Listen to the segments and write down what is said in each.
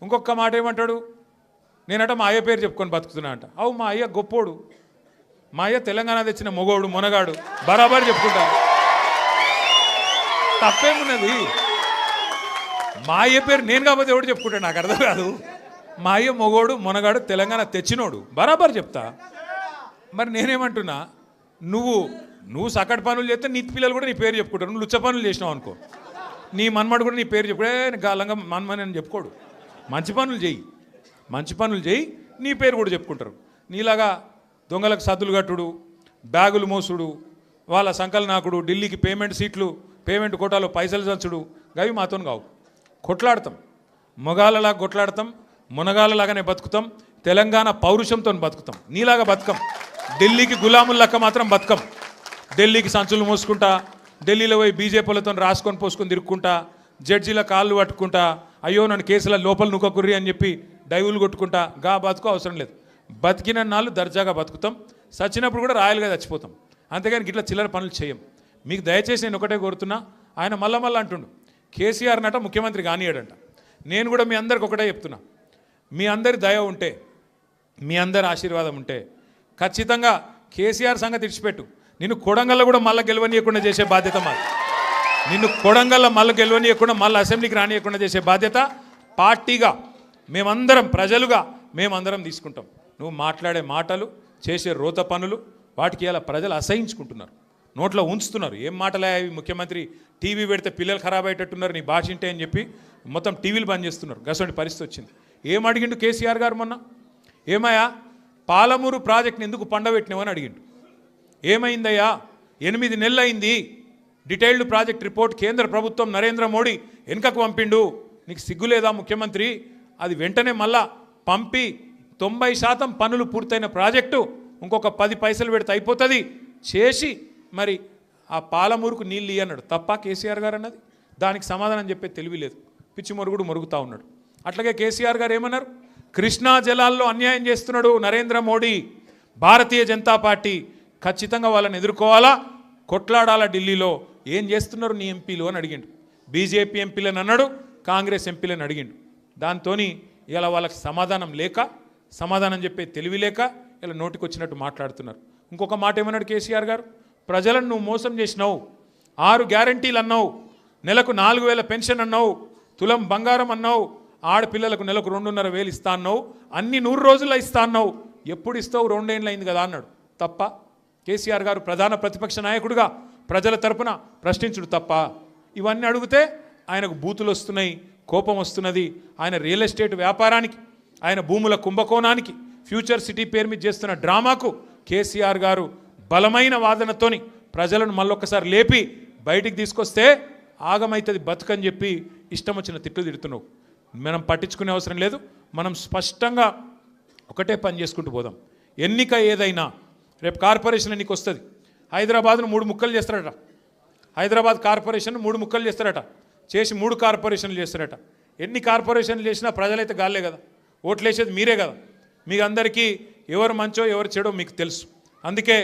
ఇంకొక మాట ఏమంటాడు, నేనట మా అయ్య పేరు చెప్పుకొని బతుకుతున్నా అంట. అవు మా అయ్య గొప్పోడు, మా అయ్య తెలంగాణ తెచ్చిన మొగోడు మునగాడు, బరాబర్ చెప్పుకుంటా. తప్పేమున్నది? మా అయ్య పేరు నేను కాకపోతే ఎవడు చెప్పుకుంటాడు, నాకు అర్థం కాదు. మా అయ్య మొగోడు మునగాడు తెలంగాణ తెచ్చినోడు, బరాబర్ చెప్తా. మరి నేనేమంటున్నా, నువ్వు సకట్ పనులు చేస్తే నీ పిల్లలు కూడా నీ పేరు చెప్పుకుంటారు. నువ్వు లుచ్చ పనులు చేసినావు అనుకో, నీ మన్మడు కూడా నీ పేరు చెప్పుడే గాలంగా మన్మని అని చెప్పుకోడు. మంచి పనులు చేయి నీ పేరు కూడా చెప్పుకుంటారు. నీలాగా దొంగలకు సద్దులు కట్టుడు, బ్యాగులు మోసుడు, వాళ్ళ సంకలనాకుడు, ఢిల్లీకి పేమెంట్ కోటాలో పైసలు చచ్చుడు, గవి మాతో కావు. కొట్లాడతాం, మొగాలలాగా కొట్లాడతాం, మునగాలలాగానే బతుకుతాం, తెలంగాణ పౌరుషంతో బతుకుతాం. నీలాగా బతుకం, ఢిల్లీకి గులాములక్క మాత్రం బతుకం. ఢిల్లీకి సంచులు మోసుకుంటా, ఢిల్లీలో పోయి బీజేపీలతో రాసుకొని పోసుకొని తిరుక్కుంటా, జడ్జీల కాళ్ళు పట్టుకుంటా, అయ్యో నన్ను కేసుల లోపల నుక్కకుర్రి అని చెప్పి డైవులు కొట్టుకుంటా, గా బతుకు అవసరం లేదు. బతికిన నాళ్ళు దర్జాగా బతుకుతాం, చచ్చినప్పుడు కూడా రాయలుగా చచ్చిపోతాం. అంతేగాని గిట్లా చిల్లర పనులు చేయం. మీకు దయచేసి నేను ఒకటే కోరుతున్నా, ఆయన మళ్ళా అంటుండు కేసీఆర్ నట ముఖ్యమంత్రి కానియాడంట. నేను కూడా మీ అందరికి ఒకటే చెప్తున్నా, మీ అందరి దయ ఉంటే, మీ అందరి ఆశీర్వాదం ఉంటే ఖచ్చితంగా కేసీఆర్ సంగతి ఇడిచిపెట్టు, నిన్ను కొడంగల్లో కూడా మళ్ళీ గెలవనీయకుండా చేసే బాధ్యత మాది. నిన్ను కొడంగల్లో మళ్ళీ గెలవనీయకుండా మళ్ళీ అసెంబ్లీకి రానియకుండా చేసే బాధ్యత పార్టీగా మేమందరం, ప్రజలుగా మేమందరం తీసుకుంటాం. నువ్వు మాట్లాడే మాటలు, చేసే రోత పనులు, వాటికి ఇలా ప్రజలు అసహించుకుంటున్నారు, నోట్లో ఉంచుతున్నారు. ఏం మాటలే అవి, ముఖ్యమంత్రి టీవీ పెడితే పిల్లలు ఖరాబ్ అయ్యేటట్టున్నారు నీ భాష ఇంటే అని చెప్పి మొత్తం టీవీలు బంద్ చేస్తున్నారు. గసంటి పరిస్థితి వచ్చింది. ఏం అడిగిండు కేసీఆర్ గారు మొన్న? ఏమయ్యా పాలమూరు ప్రాజెక్ట్ని ఎందుకు పండబెట్టినావని అడిగిండు. ఏమైందయ్యా, 8 నెలలు అయింది, డీటెయిల్డ్ ప్రాజెక్ట్ రిపోర్ట్ కేంద్ర ప్రభుత్వం నరేంద్ర మోడీ వెనుకకు పంపిండు, నీకు సిగ్గులేదా ముఖ్యమంత్రి? అది వెంటనే మళ్ళా పంపి 90% పనులు పూర్తయిన ప్రాజెక్టు ఇంకొక 10 పైసలు పెడితే అయిపోతుంది చేసి మరి ఆ పాలమూరుకు నీళ్ళు అన్నాడు. తప్ప కేసీఆర్ గారు అన్నది? దానికి సమాధానం చెప్పే తెలివి లేదు, పిచ్చి మొరుగుడు మొరుగుతూ ఉన్నాడు. అట్లాగే కేసీఆర్ గారు ఏమన్నారు, కృష్ణా జలాల్లో అన్యాయం చేస్తున్నాడు నరేంద్ర మోడీ, భారతీయ జనతా పార్టీ ఖచ్చితంగా వాళ్ళని ఎదుర్కోవాలా, కొట్లాడాలా, ఢిల్లీలో ఏం చేస్తున్నారు నీ ఎంపీలు అని అడిగిండు. బీజేపీ ఎంపీలను అన్నాడు, కాంగ్రెస్ ఎంపీలను అడిగిండు. దాంతో ఇలా వాళ్ళకి సమాధానం చెప్పే తెలివి లేక ఇలా నోటికొచ్చినట్టు మాట్లాడుతున్నారు. ఇంకొక మాట ఏమన్నాడు కేసీఆర్ గారు, ప్రజలను నువ్వు మోసం చేసినావు, 6 గ్యారంటీలు అన్నావు, నెలకు 4,000 పెన్షన్ అన్నావు, తులం బంగారం అన్నావు, ఆడపిల్లలకు నెలకు 2,500 ఇస్తా అన్నావు, అన్ని 100 రోజుల్లో ఇస్తా అన్నావు, ఎప్పుడు ఇస్తావు? 2 ఏళ్ళు అయింది కదా అన్నాడు. తప్ప కేసీఆర్ గారు ప్రధాన ప్రతిపక్ష నాయకుడిగా ప్రజల తరపున ప్రశ్నించుడు తప్ప? ఇవన్నీ అడిగితే ఆయనకు బూతులు వస్తున్నాయి, కోపం వస్తున్నది. ఆయన రియల్ ఎస్టేట్ వ్యాపారానికి, ఆయన భూముల కుంభకోణానికి, ఫ్యూచర్ సిటీ పేరు మీద చేస్తున్న డ్రామాకు కేసీఆర్ గారు బలమైన వాదనతోని ప్రజలను మళ్ళొక్కసారి లేపి బయటికి తీసుకొస్తే ఆగమైతుంది బతుకని చెప్పి ఇష్టం వచ్చిన తిట్లు తిడుతున్నావు. మనం పట్టించుకునే అవసరం లేదు. మనం స్పష్టంగా ఒకటే పని చేసుకుంటూ పోదాం. ఎన్నిక ఏదైనా రేపు కార్పొరేషన్ ఎన్నిక వస్తుంది. హైదరాబాద్ను 3 ముక్కలు చేస్తారట. హైదరాబాద్ కార్పొరేషన్ 3 ముక్కలు చేస్తారట. చేసి 3 కార్పొరేషన్లు చేస్తారట. ఎన్ని కార్పొరేషన్లు చేసినా ప్రజలైతే గాలే కదా, ఓట్లు వేసేది మీరే కదా. మీకు అందరికీ ఎవరు మంచో ఎవరు చెడో మీకు తెలుసు. అందుకే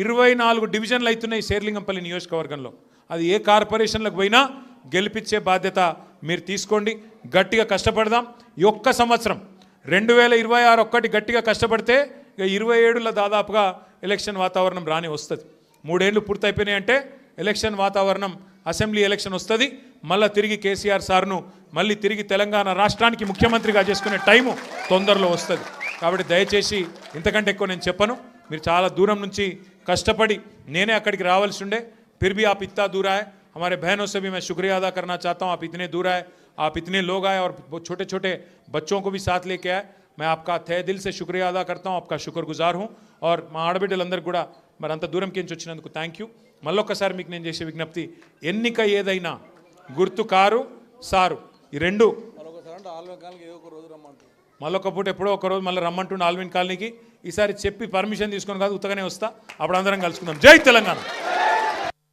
24 డివిజన్లు అవుతున్నాయి శేర్లింగంపల్లి నియోజకవర్గంలో. అది ఏ కార్పొరేషన్లకు పోయినా గెలిపించే బాధ్యత మీరు తీసుకోండి. గట్టిగా కష్టపడదాం. ఈ ఒక్క సంవత్సరం 2026 ఒక్కటి గట్టిగా కష్టపడితే ఇక 27లో దాదాపుగా ఎలక్షన్ వాతావరణం రాని వస్తుంది. 3 ఏళ్ళు పూర్తయిపోయినాయి అంటే ఎలక్షన్ వాతావరణం, అసెంబ్లీ ఎలక్షన్ వస్తుంది. మళ్ళీ తిరిగి కేసీఆర్ సార్ను మళ్ళీ తిరిగి తెలంగాణ రాష్ట్రానికి ముఖ్యమంత్రిగా చేసుకునే టైము తొందరలో వస్తుంది. కాబట్టి దయచేసి ఇంతకంటే ఎక్కువ నేను చెప్పను. మీరు చాలా దూరం నుంచి కష్టపడి నేనే అక్కడికి రావాల్సి ఉండే, फिर भी आप इतना दूर आए, हमारे बहनों से भी मैं शुक्रिया अदा करना चाहता हूँ. आप इतने दूर आए, आप इतने लोग आए और छोटे छोटे बच्चों को भी साथ लेके आए. मैं आपका तहे दिल से शुक्रिया अदा करता हूँ, आपका शुक्रगुजार हूँ. और మా ఆడబిడ్డలందరూ కూడా మరి అంత దూరం కించి వచ్చినందుకు థ్యాంక్ యూ. మళ్ళొక్కసారి మీకు నేను చేసే విజ్ఞప్తి, ఎన్నిక ఏదైనా గుర్తు కారు సారు, ఈ రెండు మళ్ళొక పూట ఎప్పుడో ఒకరోజు మళ్ళీ రమ్మంటుండే ఆల్విన్ కాలనీకి. ఈసారి చెప్పి పర్మిషన్ తీసుకొని కాదు, ఉత్తగానే వస్తా. అప్పుడు అందరం కలుసుకుందాం. జై తెలంగాణ.